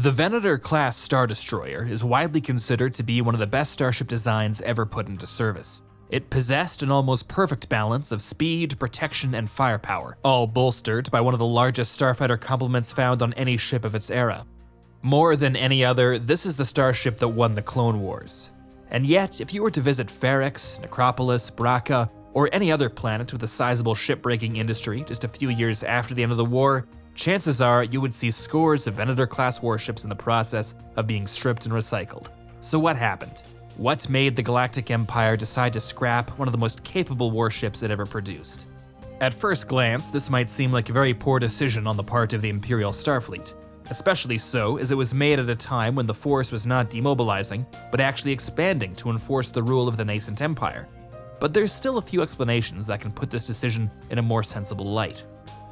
The Venator Class Star Destroyer is widely considered to be one of the best starship designs ever put into service. It possessed an almost perfect balance of speed, protection, and firepower, all bolstered by one of the largest starfighter complements found on any ship of its era. More than any other, this is the starship that won the Clone Wars. And yet, if you were to visit Ferrix, Necropolis, Braca, or any other planet with a sizable shipbreaking industry just a few years after the end of the war, chances are you would see scores of Venator-class warships in the process of being stripped and recycled. So what happened? What made the Galactic Empire decide to scrap one of the most capable warships it ever produced? At first glance, this might seem like a very poor decision on the part of the Imperial Starfleet, especially so as it was made at a time when the Force was not demobilizing, but actually expanding to enforce the rule of the nascent Empire. But there's still a few explanations that can put this decision in a more sensible light.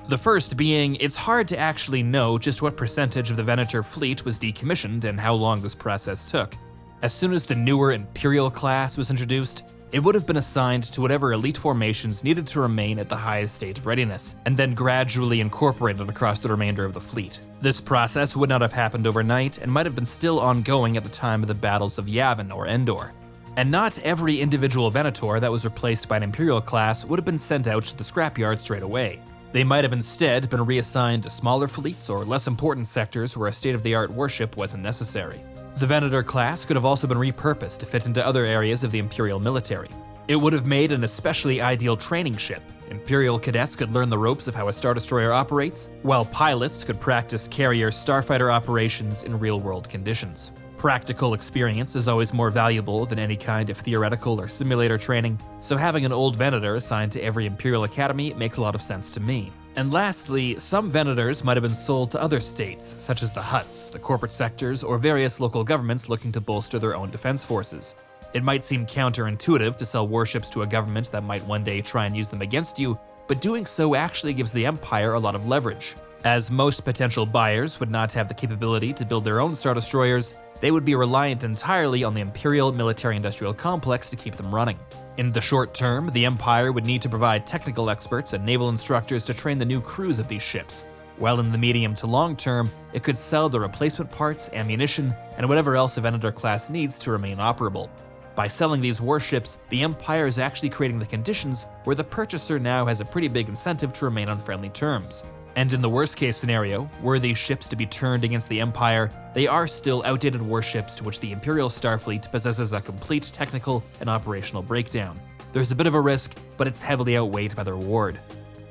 The first being, it's hard to actually know just what percentage of the Venator fleet was decommissioned and how long this process took. As soon as the newer Imperial class was introduced, it would have been assigned to whatever elite formations needed to remain at the highest state of readiness, and then gradually incorporated across the remainder of the fleet. This process would not have happened overnight and might have been still ongoing at the time of the battles of Yavin or Endor. And not every individual Venator that was replaced by an Imperial class would have been sent out to the scrapyard straight away. They might have instead been reassigned to smaller fleets or less important sectors where a state-of-the-art warship wasn't necessary. The Venator class could have also been repurposed to fit into other areas of the Imperial military. It would have made an especially ideal training ship. Imperial cadets could learn the ropes of how a Star Destroyer operates, while pilots could practice carrier starfighter operations in real-world conditions. Practical experience is always more valuable than any kind of theoretical or simulator training, so having an old Venator assigned to every Imperial Academy makes a lot of sense to me. And lastly, some Venators might have been sold to other states, such as the Hutts, the corporate sectors, or various local governments looking to bolster their own defense forces. It might seem counterintuitive to sell warships to a government that might one day try and use them against you, but doing so actually gives the Empire a lot of leverage. As most potential buyers would not have the capability to build their own Star Destroyers, they would be reliant entirely on the Imperial military-industrial complex to keep them running. In the short term, the Empire would need to provide technical experts and naval instructors to train the new crews of these ships, while in the medium to long term, it could sell the replacement parts, ammunition, and whatever else a Venator class needs to remain operable. By selling these warships, the Empire is actually creating the conditions where the purchaser now has a pretty big incentive to remain on friendly terms. And in the worst case scenario, were these ships to be turned against the Empire, they are still outdated warships to which the Imperial Starfleet possesses a complete technical and operational breakdown. There's a bit of a risk, but it's heavily outweighed by the reward.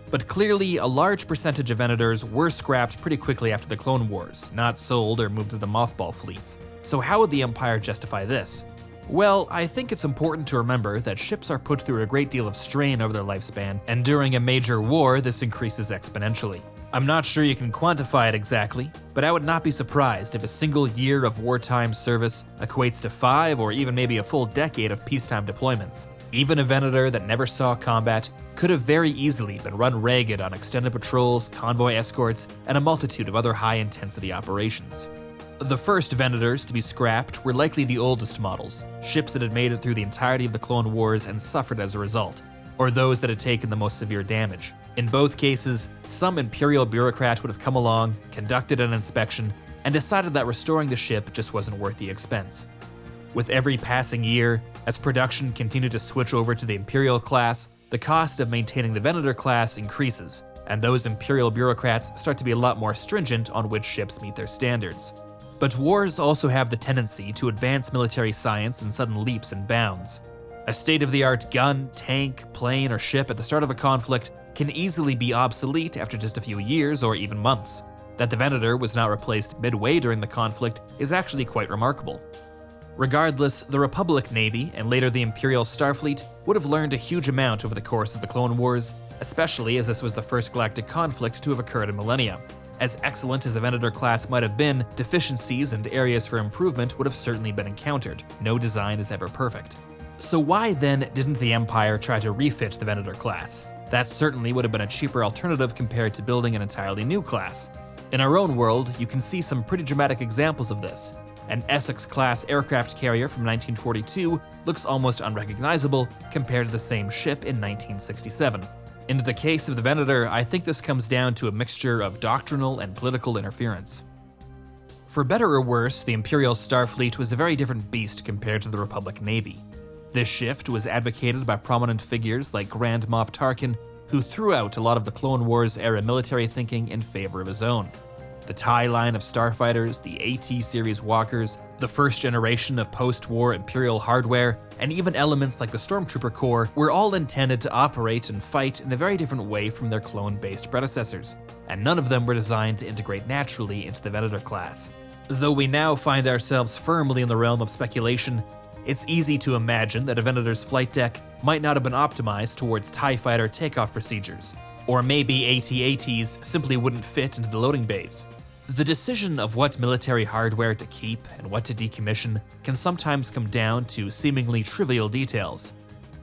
But clearly, a large percentage of Venators were scrapped pretty quickly after the Clone Wars, not sold or moved to the mothball fleets. So how would the Empire justify this? Well, I think it's important to remember that ships are put through a great deal of strain over their lifespan, and during a major war, this increases exponentially. I'm not sure you can quantify it exactly, but I would not be surprised if a single year of wartime service equates to 5 or even maybe a full decade of peacetime deployments. Even a Venator that never saw combat could have very easily been run ragged on extended patrols, convoy escorts, and a multitude of other high-intensity operations. The first Venators to be scrapped were likely the oldest models, ships that had made it through the entirety of the Clone Wars and suffered as a result, or those that had taken the most severe damage. In both cases, some Imperial bureaucrat would have come along, conducted an inspection, and decided that restoring the ship just wasn't worth the expense. With every passing year, as production continued to switch over to the Imperial class, the cost of maintaining the Venator class increases, and those Imperial bureaucrats start to be a lot more stringent on which ships meet their standards. But wars also have the tendency to advance military science in sudden leaps and bounds. A state-of-the-art gun, tank, plane, or ship at the start of a conflict can easily be obsolete after just a few years or even months. That the Venator was not replaced midway during the conflict is actually quite remarkable. Regardless, the Republic Navy and later the Imperial Starfleet would have learned a huge amount over the course of the Clone Wars, especially as this was the first galactic conflict to have occurred in millennia. As excellent as the Venator class might have been, deficiencies and areas for improvement would have certainly been encountered. No design is ever perfect. So why then didn't the Empire try to refit the Venator class? That certainly would have been a cheaper alternative compared to building an entirely new class. In our own world, you can see some pretty dramatic examples of this. An Essex-class aircraft carrier from 1942 looks almost unrecognizable compared to the same ship in 1967. In the case of the Venator, I think this comes down to a mixture of doctrinal and political interference. For better or worse, the Imperial Starfleet was a very different beast compared to the Republic Navy. This shift was advocated by prominent figures like Grand Moff Tarkin, who threw out a lot of the Clone Wars era military thinking in favor of his own. The TIE line of starfighters, the AT-series walkers, the first generation of post-war Imperial hardware, and even elements like the Stormtrooper Corps were all intended to operate and fight in a very different way from their clone-based predecessors, and none of them were designed to integrate naturally into the Venator class. Though we now find ourselves firmly in the realm of speculation, it's easy to imagine that a Venator's flight deck might not have been optimized towards TIE fighter takeoff procedures, or maybe AT-ATs simply wouldn't fit into the loading bays. The decision of what military hardware to keep and what to decommission can sometimes come down to seemingly trivial details.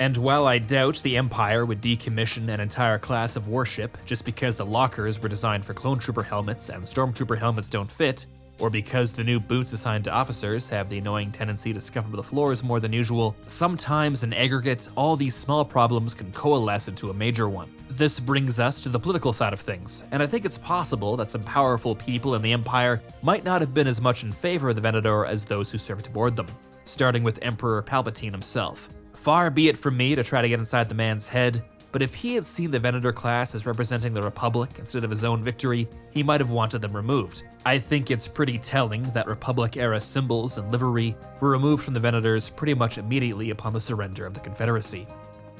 And while I doubt the Empire would decommission an entire class of warship just because the lockers were designed for clone trooper helmets and stormtrooper helmets don't fit, or because the new boots assigned to officers have the annoying tendency to scuff up the floors more than usual, sometimes in aggregate, all these small problems can coalesce into a major one. This brings us to the political side of things, and I think it's possible that some powerful people in the Empire might not have been as much in favor of the Venator as those who served aboard them, starting with Emperor Palpatine himself. Far be it from me to try to get inside the man's head, but if he had seen the Venator class as representing the Republic instead of his own victory, he might have wanted them removed. I think it's pretty telling that Republic-era symbols and livery were removed from the Venators pretty much immediately upon the surrender of the Confederacy.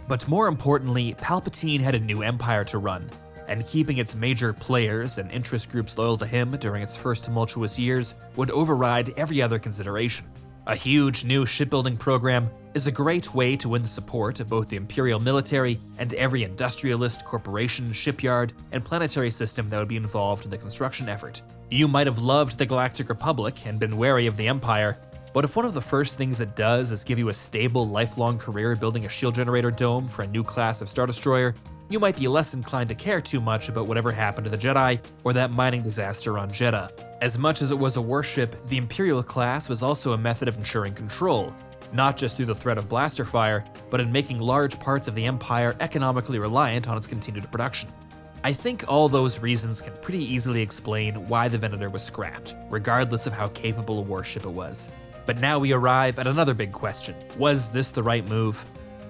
But more importantly, Palpatine had a new empire to run, and keeping its major players and interest groups loyal to him during its first tumultuous years would override every other consideration. A huge new shipbuilding program is a great way to win the support of both the Imperial military and every industrialist, corporation, shipyard, and planetary system that would be involved in the construction effort. You might have loved the Galactic Republic and been wary of the Empire, but if one of the first things it does is give you a stable, lifelong career building a shield generator dome for a new class of Star Destroyer, you might be less inclined to care too much about whatever happened to the Jedi or that mining disaster on Jedha. As much as it was a warship, the Imperial class was also a method of ensuring control, not just through the threat of blaster fire, but in making large parts of the Empire economically reliant on its continued production. I think all those reasons can pretty easily explain why the Venator was scrapped, regardless of how capable a warship it was. But now we arrive at another big question. Was this the right move?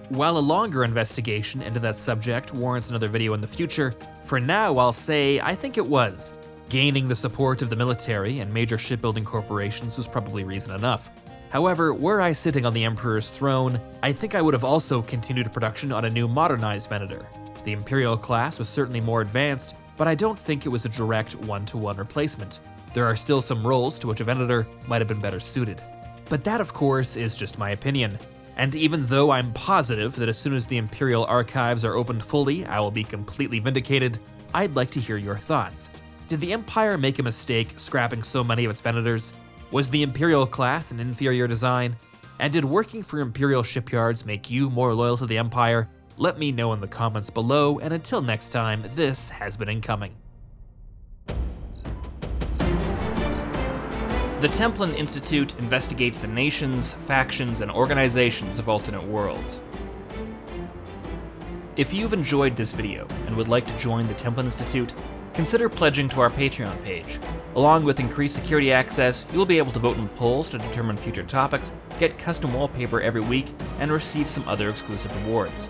While a longer investigation into that subject warrants another video in the future, for now I'll say I think it was. Gaining the support of the military and major shipbuilding corporations was probably reason enough. However, were I sitting on the Emperor's throne, I think I would have also continued production on a new modernized Venator. The Imperial class was certainly more advanced, but I don't think it was a direct one-to-one replacement. There are still some roles to which a Venator might have been better suited. But that, of course, is just my opinion. And even though I'm positive that as soon as the Imperial archives are opened fully, I will be completely vindicated, I'd like to hear your thoughts. Did the Empire make a mistake scrapping so many of its Venators? Was the Imperial class an inferior design? And did working for Imperial shipyards make you more loyal to the Empire? Let me know in the comments below, and until next time, this has been Incoming. The Templin Institute investigates the nations, factions, and organizations of alternate worlds. If you've enjoyed this video and would like to join the Templin Institute, consider pledging to our Patreon page. Along with increased security access, you'll be able to vote in polls to determine future topics, get custom wallpaper every week, and receive some other exclusive rewards.